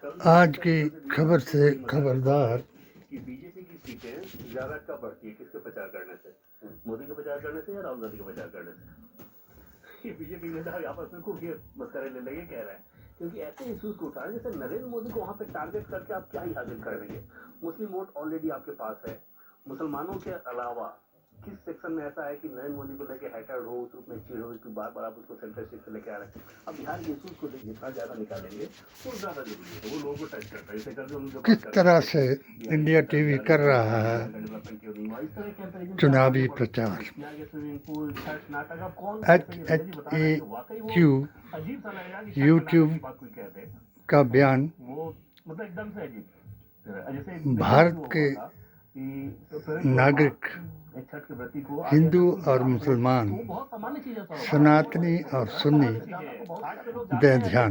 आज की खबर से खबरदार। कि बीजेपी की सीटें ज्यादा कब बढ़ती है, किसके प्रचार करने से, मोदी के प्रचार करने से या राहुल गांधी के प्रचार करने से। ये बीजेपी नेता आपस में खूब ये मस्करे ले लेंगे कह रहे हैं, क्योंकि ऐसे इश्यूज को उठा रहे जैसे नरेंद्र मोदी को वहां पे टारगेट करके आप क्या ही हासिल कर लेंगे। मुस्लिम वोट ऑलरेडी आपके पास है, मुसलमानों के अलावा किस सेक्शन में ऐसा है कि नरेंद्र मोदी को लेके हैटर हो, उस रूप में चिड़ हो कि बार बार आप उसको सेंटरशिप से लेके आ रहे हैं। अब बिहार के इश्यूज को जितना ज्यादा निकालेंगे वो ज्यादा जरूरी है, वो लोगों को टच करता है। जैसे करके किस तरह से इंडिया टीवी कर रहा है चुनावी प्रचार। HHAQ यूट्यूब का बयान भारत के नागरिक हिंदू और मुसलमान, सनातनी और सुन्नी दे ध्यान।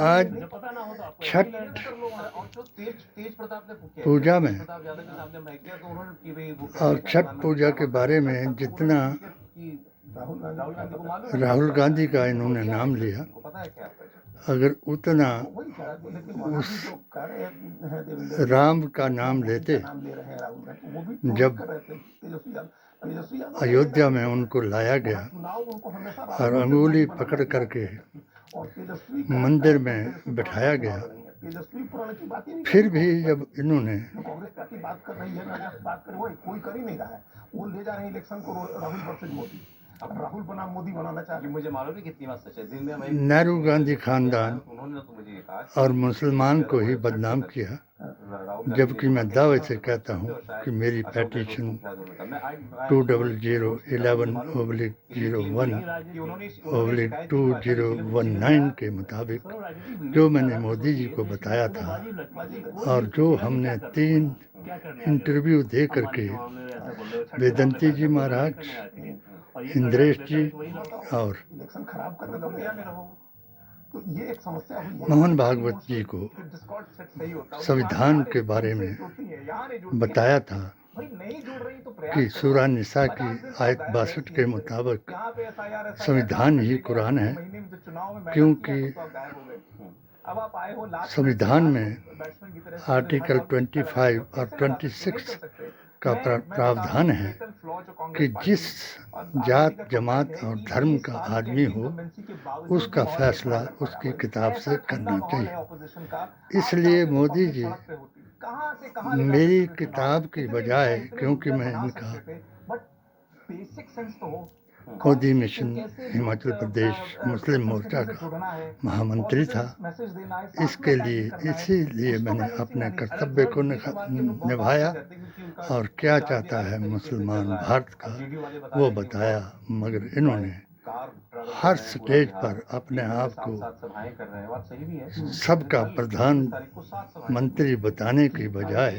आज छठ पूजा में और छठ पूजा के बारे में जितना राहुल गांधी का इन्होंने नाम लिया, अगर उतना उस राम का नाम लेते जब अयोध्या में उनको लाया गया और अंगुली पकड़ करके मंदिर में बिठाया गया, फिर भी जब इन्होंने राहुल बना मोदी बनाना चाह रहे, मुझे मालूम है कितनी बात सच है। दिन में नेहरू गांधी खानदान उन्होंने तो मुझे ये कहा और मुसलमान को ही बदनाम किया, जबकि मैं दावे से कहता हूं कि मेरी पेटिशन 20011/2019 के मुताबिक जो मैंने मोदी जी को बताया था और जो हमने 3 इंटरव्यू दे करके वेदंती जी महाराज, इंद्रेश जी और मोहन भागवत जी को संविधान के बारे में बताया था कि सूरा निसा की आयत 62 के मुताबिक संविधान ही कुरान है, क्योंकि संविधान में आर्टिकल 25 और 26 का प्रावधान है कि जिस जात, जमात और धर्म का आदमी हो उसका फैसला उसकी किताब से करना चाहिए। इसलिए मोदी जी मेरी किताब की बजाय, क्योंकि मैं इनका मोदी मिशन हिमाचल प्रदेश मुस्लिम मोर्चा का महामंत्री था, इसीलिए मैंने अपने कर्तव्य को निभाया और क्या चाहता है मुसलमान भारत का वो बताया। मगर इन्होंने हर स्टेज पर अपने आप को सबका प्रधानमंत्री बताने की बजाय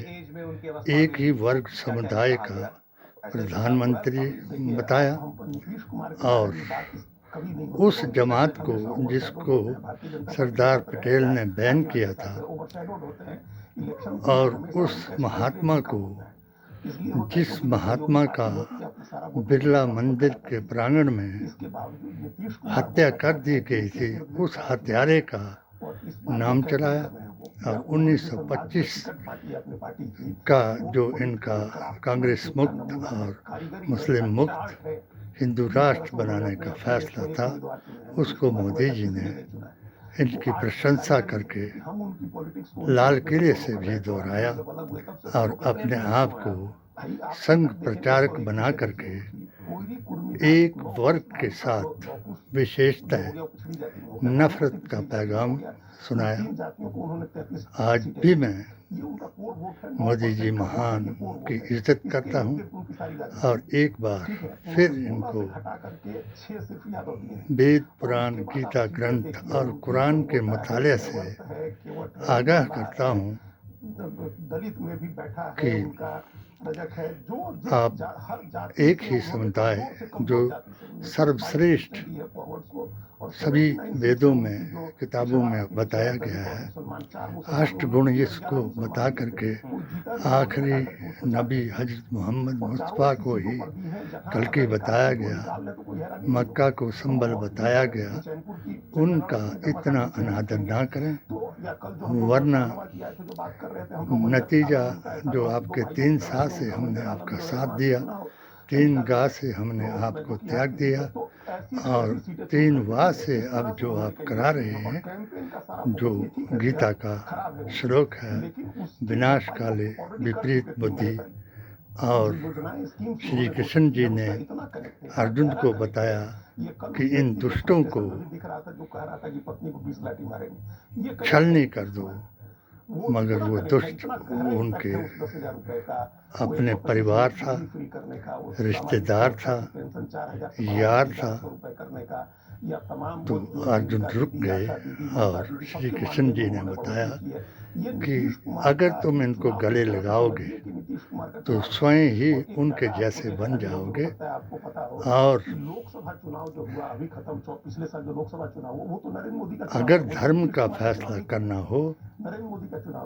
एक ही वर्ग समुदाय का प्रधानमंत्री बताया और उस जमात को जिसको सरदार पटेल ने बैन किया था और उस महात्मा को, जिस महात्मा का बिरला मंदिर के प्रांगण में हत्या कर दी गई थी, उस हत्यारे का नाम चलाया और 1925 का जो इनका कांग्रेस मुक्त और मुस्लिम मुक्त हिंदू राष्ट्र बनाने का फैसला था, उसको मोदी जी ने इनकी प्रशंसा करके लाल किले से भी दोहराया और अपने आप को संघ प्रचारक बना करके एक वर्ग के साथ विशेषतः नफरत का पैगाम सुनाया। आज भी मैं मोदी जी महान की इज्जत करता हूँ और एक बार फिर इनको वेद, पुराण, गीता ग्रंथ और कुरान के मुताले से आगाह करता हूँ कि आप एक ही समुदाय जो सर्वश्रेष्ठ सभी वेदों में किताबों में बताया गया है, अष्टगुण इसको बता करके आखिरी नबी हजरत मोहम्मद मुस्तफ़ा को ही कल्कि बताया गया, मक्का को संबल बताया गया, उनका इतना अनादर ना करें, वरना नतीजा जो आपके 3 साल से हमने आपका साथ दिया, 3 गाह से हमने आपको त्याग दिया और 3 वाह से अब जो आप करा रहे हैं, जो गीता का श्लोक है, विनाश काले विपरीत बुद्धि, और श्री कृष्ण जी ने अर्जुन को बताया कि इन दुष्टों को छलनी कर दो, मगर वो दुष्ट उनके अपने परिवार था, रिश्तेदार था, यार था। तो अर्जुन रुक गए और श्री कृष्ण जी ने बताया कि अगर तुम इनको गले लगाओगे तो स्वयं ही उनके जैसे बन जाओगे, और अगर धर्म का फैसला करना हो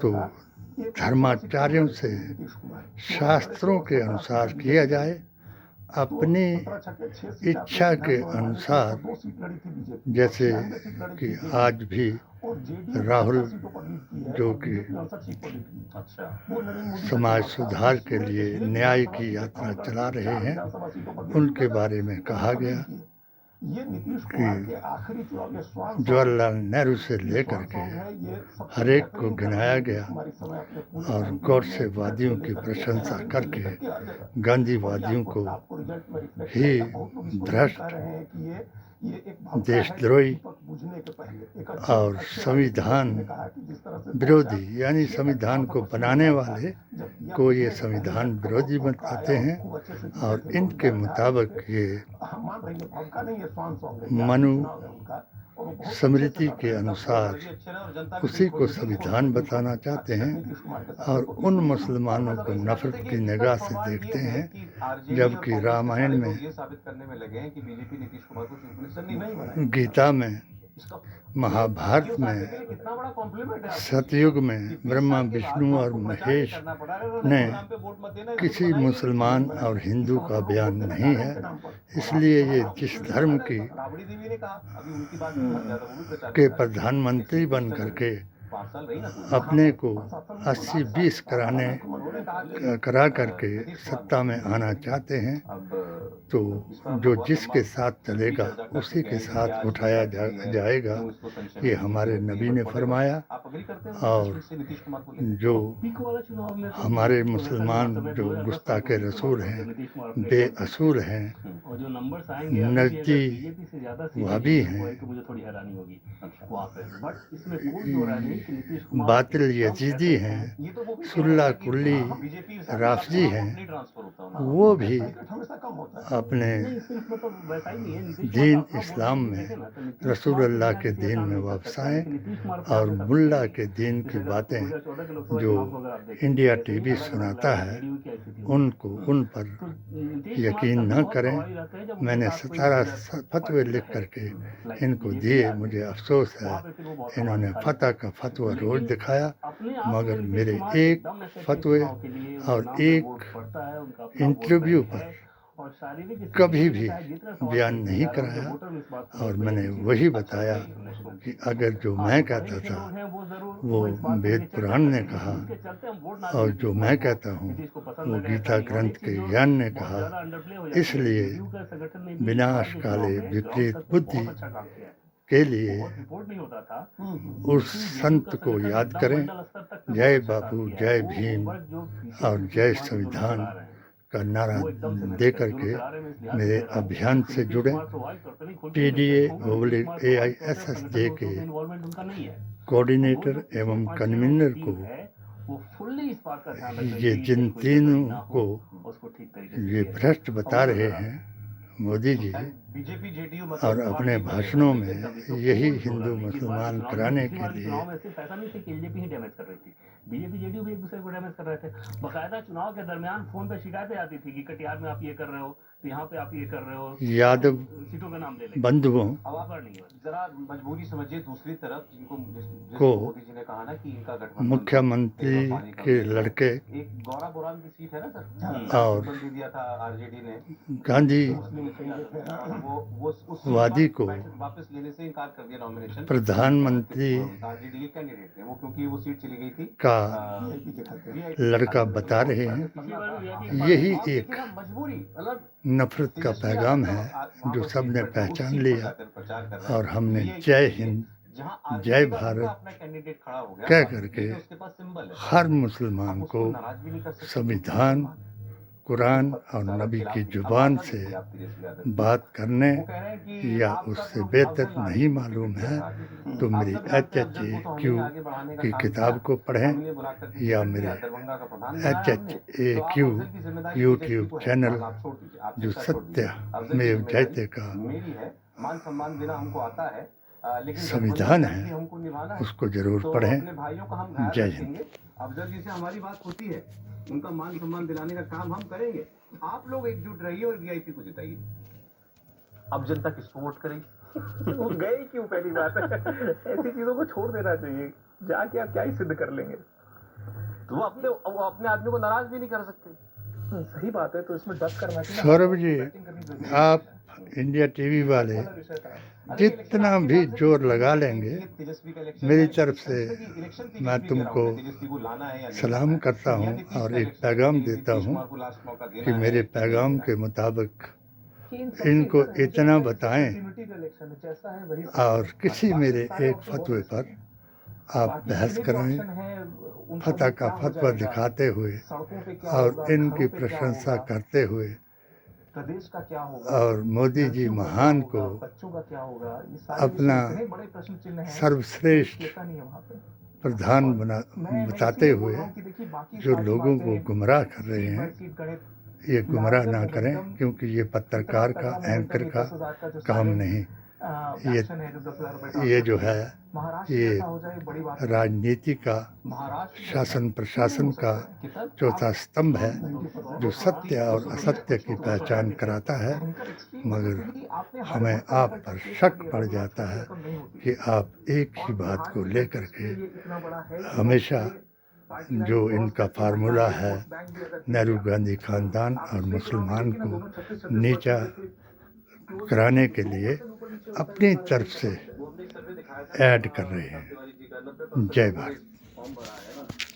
तो धर्माचार्यों से शास्त्रों के अनुसार किया जाए, अपनी इच्छा के अनुसार, जैसे कि आज भी राहुल जो कि समाज सुधार के लिए न्याय की यात्रा चला रहे हैं, उनके बारे में कहा गया कि जवाहरलाल नेहरू से लेकर के हर एक को गिनाया गया और गौरसेवादियों की प्रशंसा करके गांधीवादियों को ही भ्रष्ट, देशद्रोही और संविधान विरोधी, यानी संविधान को बनाने वाले को ये संविधान विरोधी बताते हैं, और इनके मुताबिक ये मनु स्मृति के अनुसार उसी को संविधान बताना चाहते हैं, और उन मुसलमानों को नफरत की निगाह से देखते हैं, जबकि रामायण में, गीता में, महाभारत में, सतयुग में ब्रह्मा विष्णु और महेश ने किसी मुसलमान और हिंदू का बयान नहीं है। इसलिए ये जिस धर्म की के प्रधानमंत्री बन करके अपने को 80-20 करा करके सत्ता में आना चाहते हैं, तो जो जिसके साथ चलेगा उसी के साथ उठाया जाएगा, ये हमारे नबी ने फरमाया। और जो हमारे मुसलमान जो गुस्ताखे रसूल हैं, बेअसूल हैं, नजदी वहाबी हैं, बातिल यजीदी हैं, सुल्ला कुल्ली राफजी हैं, वो भी अपने दीन इस्लाम में रसूलुल्लाह के दीन में वापस आए, और मुल्ला के दीन की बातें जो इंडिया टीवी सुनाता है उन पर यकीन न करें। मैंने 17 फतवे लिख करके इनको दिए, मुझे अफसोस है इन्होंने फतह का फतवा रोज दिखाया, मगर मेरे एक फतवे और एक इंटरव्यू पर कभी भी बयान नहीं कराया, और मैंने वही बताया कि अगर जो मैं कहता था वो वेद पुराण ने कहा, और जो मैं कहता हूँ वो गीता ग्रंथ के ज्ञान ने कहा, इसलिए विनाश काले विपरीत बुद्धि के लिए उस संत को याद करें। जय बापू, जय भीम और जय संविधान का नारा दे करके मेरे अभियान से जुड़े। PDA/AISSJ के कोऑर्डिनेटर एवं कन्वीनर को ये जिन तीनों को ये भ्रष्ट बता रहे हैं, मोदी जी बीजेपी जेडीयू और अपने भाषणों में यही हिंदू मुसलमान कराने के लिए चुनाव में सिर्फ ऐसा नहीं था कि एलजेपी ही डैमेज कर रही थी, बीजेपी जेडीयू भी एक दूसरे को डैमेज कर रहे थे। बकायदा चुनाव के दरमियान फोन पे शिकायतें आती थी कि कटिहार में आप ये कर रहे हो, तो यहाँ पे आप ये कर रहे हो, यादव सीटों का नाम ले लेंगे, बंधुओं खबर नहीं हुआ। जरा मजबूरी समझिए दूसरी तरफ जिनको को मोदी जी ने कहा ना कि इनका गठबंधन मुख्यमंत्री के लड़के एक गौरा बोरान की सीट है ना सर, और बंदी दिया था आरजेडी ने, गांधी वो उस वादी को वापस लेने से इनकार कर दिया नॉमिनेशन। प्रधानमंत्री आरजेडी के कैंडिडेट थे वो, क्योंकि वो सीट चली गई थी का लड़का बता रहे हैं। यही एक मजबूरी मतलब नफरत का पैगाम है जो सबने पहचान लिया और हमने जय हिंद जय भारत कह करके हर मुसलमान को संविधान, कुरान और नबी की जुबान से बात करने या उससे बेहतर नहीं मालूम है तो मेरी HHAQ की किताब को पढ़ें या मेरे HHAQ YouTube चैनल जो सत्यमेव जयते का मान सम्मान देना हमको आता है, लेकिन संविधान है उसको जरूर पढ़ें। जय हिंद। अफजल जी से हमारी बात होती है, उनका मान सम्मान दिलाने का काम हम करेंगे। आप लोग एकजुट रहिए और वीआईपी को जिताइए। अब जनता किसको वोट करेगी? वो गए क्यों, पहली बात है ऐसी चीजों को छोड़ देना चाहिए, जाके आप क्या ही सिद्ध कर लेंगे। तो वो अपने आदमी को नाराज भी नहीं कर सकते। सही बात है, तो इसमें डस करना चाहिए। सौरभ जी, आप इंडिया टीवी वाले जितना भी जोर लगा लेंगे, मेरी तरफ से मैं तुमको सलाम करता हूँ और एक पैगाम देता हूँ कि मेरे पैगाम के मुताबिक इनको इतना बताएं और किसी मेरे एक फतवे पर आप बहस कराएं, फतह का फतवा दिखाते हुए और इनकी प्रशंसा करते हुए प्रदेश का क्या होगा और मोदी जी महान को बच्चों का क्या होगा, ये अपना बड़े प्रश्न चिन्ह हैं। सर्वश्रेष्ठ प्रधान बताते हुए जो लोगों को गुमराह कर रहे हैं, ये गुमराह ना करें, क्योंकि ये पत्रकार का, एंकर का काम नहीं। ये जो है ये राजनीति का, शासन प्रशासन का चौथा स्तंभ है जो सत्य और असत्य की पहचान कराता है। मगर हमें आप पर शक पड़ जाता है कि आप एक ही बात को लेकर के हमेशा जो इनका फार्मूला है नेहरू गांधी खानदान और मुसलमान को नीचा कराने के लिए अपनी तरफ से ऐड कर रहे हैं। जय भारत।